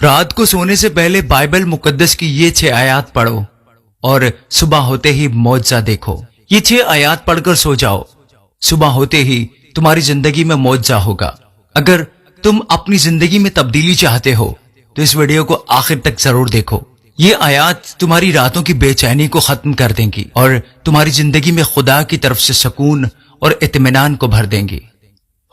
رات کو سونے سے پہلے بائبل مقدس کی یہ 6 آیات پڑھو اور صبح ہوتے ہی معجزہ دیکھو۔ یہ 6 آیات پڑھ کر سو جاؤ، صبح ہوتے ہی تمہاری زندگی میں معجزہ ہوگا۔ اگر تم اپنی زندگی میں تبدیلی چاہتے ہو تو اس ویڈیو کو آخر تک ضرور دیکھو۔ یہ آیات تمہاری راتوں کی بے چینی کو ختم کر دیں گی اور تمہاری زندگی میں خدا کی طرف سے سکون اور اطمینان کو بھر دیں گی۔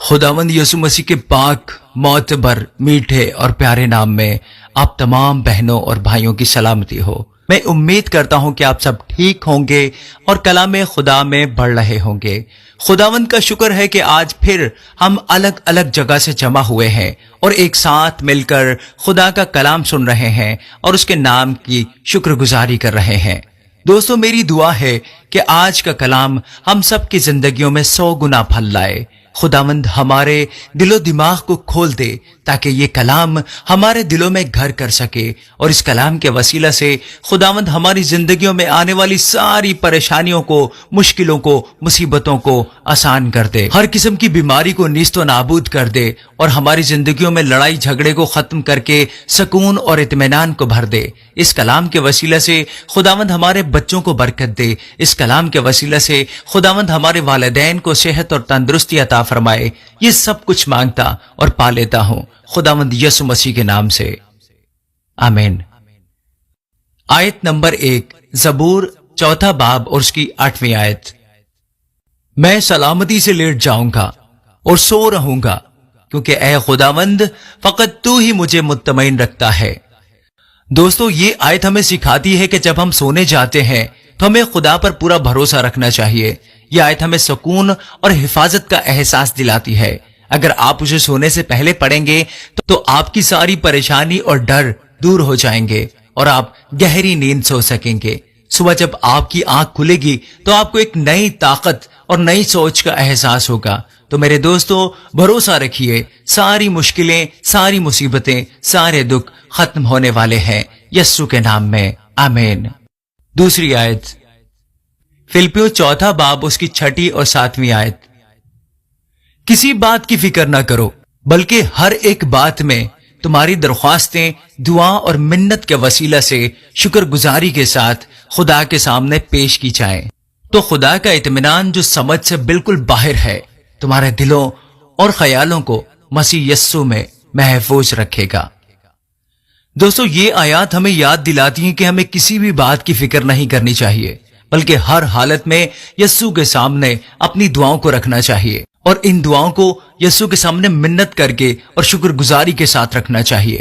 خداوند یسوع مسیح کے پاک، معتبر، میٹھے اور پیارے نام میں آپ تمام بہنوں اور بھائیوں کی سلامتی ہو۔ میں امید کرتا ہوں کہ آپ سب ٹھیک ہوں گے اور کلام خدا میں بڑھ رہے ہوں گے۔ خداوند کا شکر ہے کہ آج پھر ہم الگ الگ جگہ سے جمع ہوئے ہیں اور ایک ساتھ مل کر خدا کا کلام سن رہے ہیں اور اس کے نام کی شکر گزاری کر رہے ہیں۔ دوستو، میری دعا ہے کہ آج کا کلام ہم سب کی زندگیوں میں 100 گنا پھل لائے۔ خداوند ہمارے دل و دماغ کو کھول دے تاکہ یہ کلام ہمارے دلوں میں گھر کر سکے اور اس کلام کے وسیلہ سے خداوند ہماری زندگیوں میں آنے والی ساری پریشانیوں کو، مشکلوں کو، مصیبتوں کو آسان کر دے، ہر قسم کی بیماری کو نیست و نابود کر دے اور ہماری زندگیوں میں لڑائی جھگڑے کو ختم کر کے سکون اور اطمینان کو بھر دے۔ اس کلام کے وسیلہ سے خداوند ہمارے بچوں کو برکت دے۔ اس کلام کے وسیلہ سے خداوند ہمارے والدین کو صحت اور تندرستی عطا فرمائے۔ یہ سب کچھ مانگتا اور پا لیتا ہوں خداوند یسوع مسیح کے نام سے، آمین۔ آیت نمبر 1، زبور 4 باب اور اس کی 8ویں آیت۔ میں سلامتی سے لیٹ جاؤں گا اور سو رہوں گا، کیونکہ اے خداوند فقط تو ہی مجھے مطمئن رکھتا ہے۔ دوستو، یہ آیت ہمیں سکھاتی ہے کہ جب ہم سونے جاتے ہیں تو ہمیں خدا پر پورا بھروسہ رکھنا چاہیے۔ یہ آیت ہمیں سکون اور حفاظت کا احساس دلاتی ہے۔ اگر آپ اسے سونے سے پہلے پڑھیں گے تو آپ کی ساری پریشانی اور ڈر دور ہو جائیں گے اور آپ گہری نیند سو سکیں گے۔ صبح جب آپ کی آنکھ کھلے گی تو آپ کو ایک نئی طاقت اور نئی سوچ کا احساس ہوگا۔ تو میرے دوستو، بھروسہ رکھیے، ساری مشکلیں، ساری مصیبتیں، سارے دکھ ختم ہونے والے ہیں یسوع کے نام میں، آمین۔ دوسری آیت، فلپیوں 4 باب اس کی 6 اور 7ویں آیت۔ کسی بات کی فکر نہ کرو، بلکہ ہر ایک بات میں تمہاری درخواستیں دعا اور منت کے وسیلہ سے شکر گزاری کے ساتھ خدا کے سامنے پیش کی جائیں، تو خدا کا اطمینان جو سمجھ سے بالکل باہر ہے تمہارے دلوں اور خیالوں کو مسیح یسوع میں محفوظ رکھے گا۔ دوستو، یہ آیات ہمیں یاد دلاتی ہیں کہ ہمیں کسی بھی بات کی فکر نہیں کرنی چاہیے، بلکہ ہر حالت میں یسوع کے سامنے اپنی دعاؤں کو رکھنا چاہیے اور ان دعاؤں کو یسوع کے سامنے منت کر کے اور شکر گزاری کے ساتھ رکھنا چاہیے۔